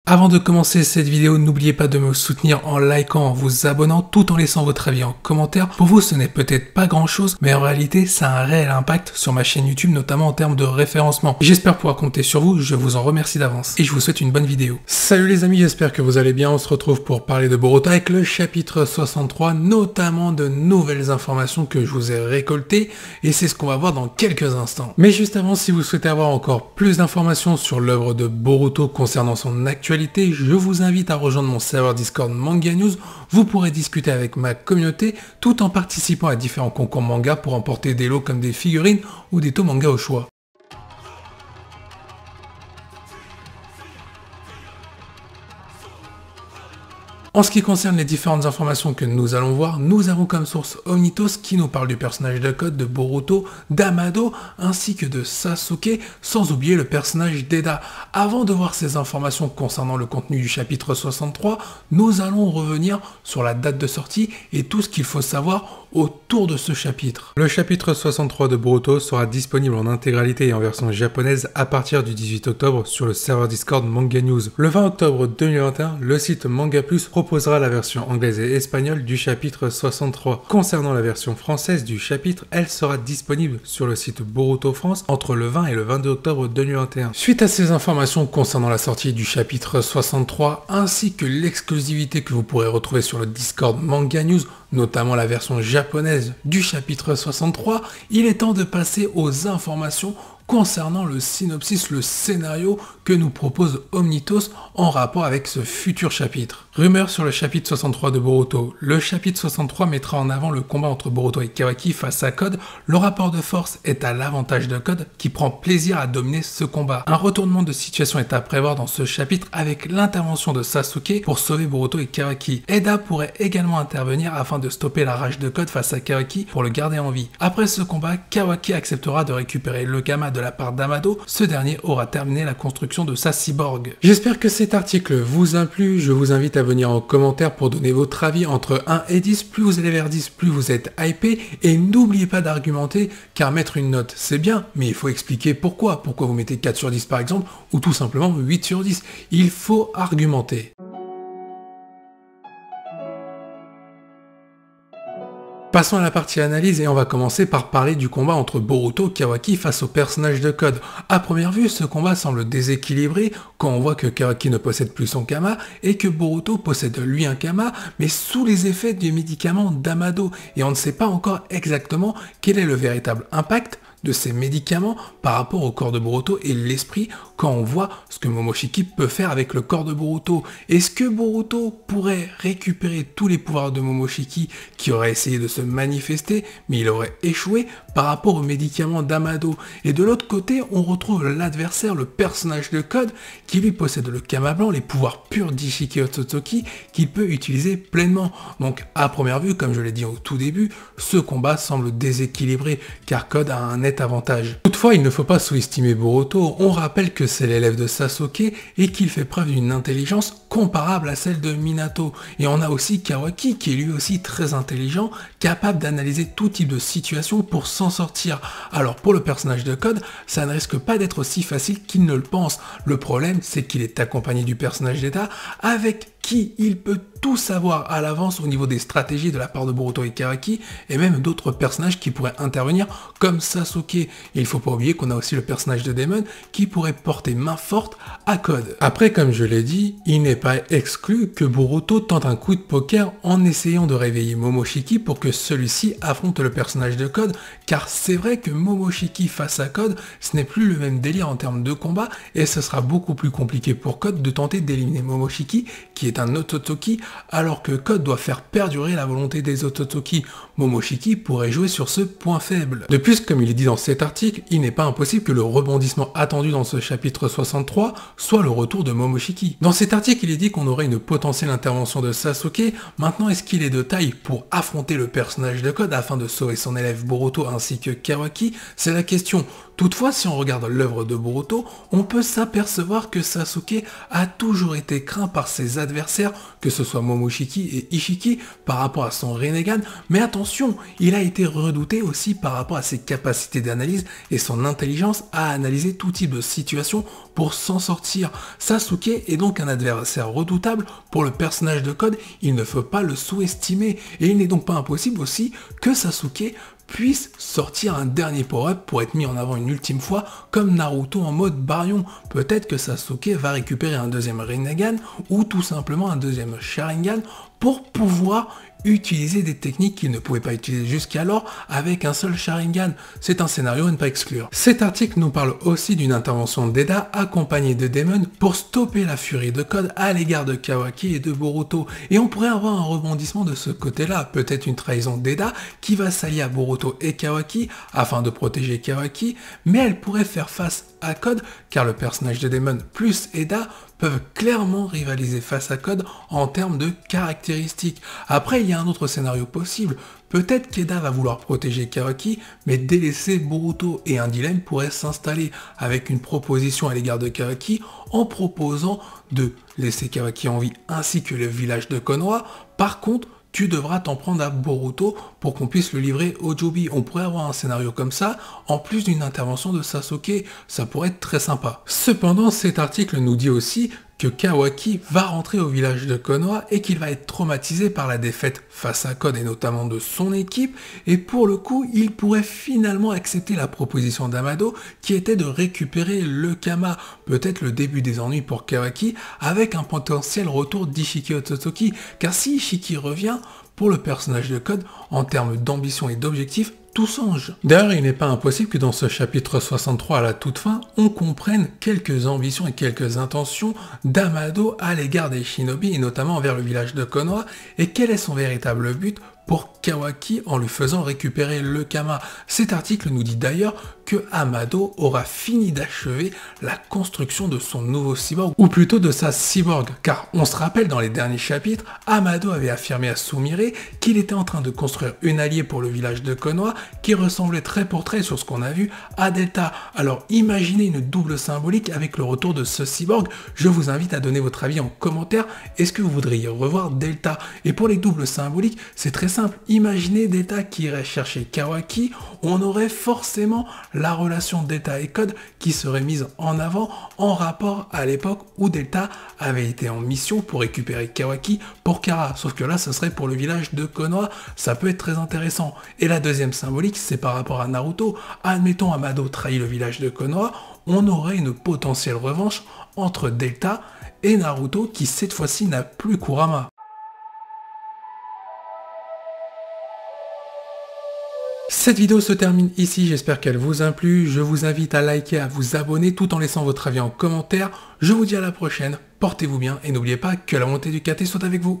Avant de commencer cette vidéo, n'oubliez pas de me soutenir en likant, en vous abonnant, tout en laissant votre avis en commentaire. Pour vous, ce n'est peut-être pas grand chose, mais en réalité, ça a un réel impact sur ma chaîne YouTube, notamment en termes de référencement. J'espère pouvoir compter sur vous, je vous en remercie d'avance et je vous souhaite une bonne vidéo. Salut les amis, j'espère que vous allez bien. On se retrouve pour parler de Boruto avec le chapitre 63, notamment de nouvelles informations que je vous ai récoltées et c'est ce qu'on va voir dans quelques instants. Mais juste avant, si vous souhaitez avoir encore plus d'informations sur l'œuvre de Boruto concernant son actualité, je vous invite à rejoindre mon serveur Discord Manga News. Vous pourrez discuter avec ma communauté tout en participant à différents concours manga pour emporter des lots comme des figurines ou des tomes manga au choix. En ce qui concerne les différentes informations que nous allons voir, nous avons comme source Omnitos qui nous parle du personnage de code de Boruto, d'Amado ainsi que de Sasuke, sans oublier le personnage d'Eda. Avant de voir ces informations concernant le contenu du chapitre 63, nous allons revenir sur la date de sortie et tout ce qu'il faut savoir autour de ce chapitre. Le chapitre 63 de Boruto sera disponible en intégralité et en version japonaise à partir du 18 octobre sur le serveur Discord Manga News. Le 20 octobre 2021, le site Manga Plus proposera la version anglaise et espagnole du chapitre 63. Concernant la version française du chapitre, elle sera disponible sur le site Boruto France entre le 20 et le 22 octobre 2021. Suite à ces informations concernant la sortie du chapitre 63 ainsi que l'exclusivité que vous pourrez retrouver sur le Discord Manga News, notamment la version japonaise du chapitre 63, il est temps de passer aux informations concernant le synopsis, le scénario que nous propose Omnitos en rapport avec ce futur chapitre. Rumeur sur le chapitre 63 de Boruto. Le chapitre 63 mettra en avant le combat entre Boruto et Kawaki face à Code. Le rapport de force est à l'avantage de Code qui prend plaisir à dominer ce combat. Un retournement de situation est à prévoir dans ce chapitre avec l'intervention de Sasuke pour sauver Boruto et Kawaki. Eda pourrait également intervenir afin de stopper la rage de Code face à Kawaki pour le garder en vie. Après ce combat, Kawaki acceptera de récupérer le Gamma de la part d'Amado. Ce dernier aura terminé la construction de sa cyborg. J'espère que cet article vous a plu. Je vous invite à venir en commentaire pour donner votre avis entre 1 et 10. Plus vous allez vers 10, plus vous êtes hypé. Et n'oubliez pas d'argumenter, car mettre une note, c'est bien, mais il faut expliquer pourquoi. Pourquoi vous mettez 4 sur 10 par exemple, ou tout simplement 8 sur 10. Il faut argumenter. Passons à la partie analyse et on va commencer par parler du combat entre Boruto et Kawaki face au personnage de Code. A première vue, ce combat semble déséquilibré quand on voit que Kawaki ne possède plus son Kama et que Boruto possède lui un Kama, mais sous les effets du médicament d'Amado. Et on ne sait pas encore exactement quel est le véritable impact de ces médicaments par rapport au corps de Boruto et l'esprit quand on voit ce que Momoshiki peut faire avec le corps de Boruto. Est-ce que Boruto pourrait récupérer tous les pouvoirs de Momoshiki qui aurait essayé de se manifester mais il aurait échoué par rapport aux médicaments d'Amado? Et de l'autre côté, on retrouve l'adversaire, le personnage de Code qui lui possède le Kama blanc, les pouvoirs purs d'Ishiki Otsutsuki qu'il peut utiliser pleinement. Donc à première vue, comme je l'ai dit au tout début, ce combat semble déséquilibré car Code a un net avantage. Toutefois, il ne faut pas sous-estimer Boruto. On rappelle que c'est l'élève de Sasuke et qu'il fait preuve d'une intelligence comparable à celle de Minato. Et on a aussi Kawaki qui est lui aussi très intelligent, capable d'analyser tout type de situation pour s'en sortir. Alors pour le personnage de Code, ça ne risque pas d'être aussi facile qu'il ne le pense. Le problème, c'est qu'il est accompagné du personnage d'Eda avec qui il peut tout savoir à l'avance au niveau des stratégies de la part de Boruto et Kawaki et même d'autres personnages qui pourraient intervenir comme Sasuke. Et il faut pas oublier qu'on a aussi le personnage de Demon qui pourrait porter main forte à Code. Après, comme je l'ai dit, il n'est pas exclu que Boruto tente un coup de poker en essayant de réveiller Momoshiki pour que celui-ci affronte le personnage de Code, car c'est vrai que Momoshiki face à Code, ce n'est plus le même délire en termes de combat et ce sera beaucoup plus compliqué pour Code de tenter d'éliminer Momoshiki qui est un Otsutsuki alors que Code doit faire perdurer la volonté des Otsutsuki. Momoshiki pourrait jouer sur ce point faible. De plus, comme il est dit dans cet article, il n'est pas impossible que le rebondissement attendu dans ce chapitre 63 soit le retour de Momoshiki. Dans cet article, il est dit qu'on aurait une potentielle intervention de Sasuke. Maintenant, est-ce qu'il est de taille pour affronter le personnage de Code afin de sauver son élève Boruto ainsi que Kawaki? C'est la question. Toutefois, si on regarde l'œuvre de Boruto, on peut s'apercevoir que Sasuke a toujours été craint par ses adversaires, que ce soit Momoshiki et Ishiki, par rapport à son Rinnegan, mais attention, il a été redouté aussi par rapport à ses capacités d'analyse et son intelligence à analyser tout type de situation pour s'en sortir. Sasuke est donc un adversaire redoutable pour le personnage de Code, il ne faut pas le sous-estimer, et il n'est donc pas impossible aussi que Sasuke puisse sortir un dernier power-up pour être mis en avant une ultime fois comme Naruto en mode Baryon. Peut-être que Sasuke va récupérer un deuxième Rinnegan ou tout simplement un deuxième Sharingan pour pouvoir utiliser des techniques qu'il ne pouvait pas utiliser jusqu'alors avec un seul Sharingan. C'est un scénario à ne pas exclure. Cet article nous parle aussi d'une intervention d'Eda accompagnée de Daemon pour stopper la furie de Code à l'égard de Kawaki et de Boruto. Et on pourrait avoir un rebondissement de ce côté-là, peut-être une trahison d'Eda qui va s'allier à Boruto et Kawaki afin de protéger Kawaki, mais elle pourrait faire face à Code car le personnage de Daemon plus Eda peuvent clairement rivaliser face à Code en termes de caractéristiques. Après, il y a un autre scénario possible. Peut-être qu'Eda va vouloir protéger Kawaki, mais délaisser Boruto, et un dilemme pourrait s'installer avec une proposition à l'égard de Kawaki en proposant de laisser Kawaki en vie ainsi que le village de Konoha. Par contre, tu devras t'en prendre à Boruto pour qu'on puisse le livrer au Jobi. On pourrait avoir un scénario comme ça, en plus d'une intervention de Sasuke, ça pourrait être très sympa. Cependant, cet article nous dit aussi que Kawaki va rentrer au village de Konoha et qu'il va être traumatisé par la défaite face à Code et notamment de son équipe, et pour le coup, il pourrait finalement accepter la proposition d'Amado qui était de récupérer le Kama, peut-être le début des ennuis pour Kawaki, avec un potentiel retour d'Ishiki Otsutsuki, car si Ishiki revient, pour le personnage de Code, en termes d'ambition et d'objectifs, tout change. D'ailleurs, il n'est pas impossible que dans ce chapitre 63 à la toute fin, on comprenne quelques ambitions et quelques intentions d'Amado à l'égard des shinobi et notamment envers le village de Konoha, et quel est son véritable but pour Kawaki en lui faisant récupérer le Kama. Cet article nous dit d'ailleurs que Amado aura fini d'achever la construction de son nouveau cyborg, ou plutôt de sa cyborg, car on se rappelle dans les derniers chapitres, Amado avait affirmé à Sumire qu'il était en train de construire une alliée pour le village de Konoha qui ressemblait trait pour trait sur ce qu'on a vu à Delta. Alors imaginez une double symbolique avec le retour de ce cyborg. Je vous invite à donner votre avis en commentaire. Est-ce que vous voudriez revoir Delta? Et pour les doubles symboliques, c'est très simple. Imaginez Delta qui irait chercher Kawaki, on aurait forcément la relation Delta et Code qui serait mise en avant en rapport à l'époque où Delta avait été en mission pour récupérer Kawaki pour Kara. Sauf que là, ce serait pour le village de Konoha. Ça peut être très intéressant. Et la deuxième symbolique, c'est par rapport à Naruto. Admettons Amado trahit le village de Konoha, on aurait une potentielle revanche entre Delta et Naruto qui cette fois-ci n'a plus Kurama. Cette vidéo se termine ici, j'espère qu'elle vous a plu. Je vous invite à liker, à vous abonner tout en laissant votre avis en commentaire. Je vous dis à la prochaine, portez-vous bien et n'oubliez pas que la montée du KT soit avec vous.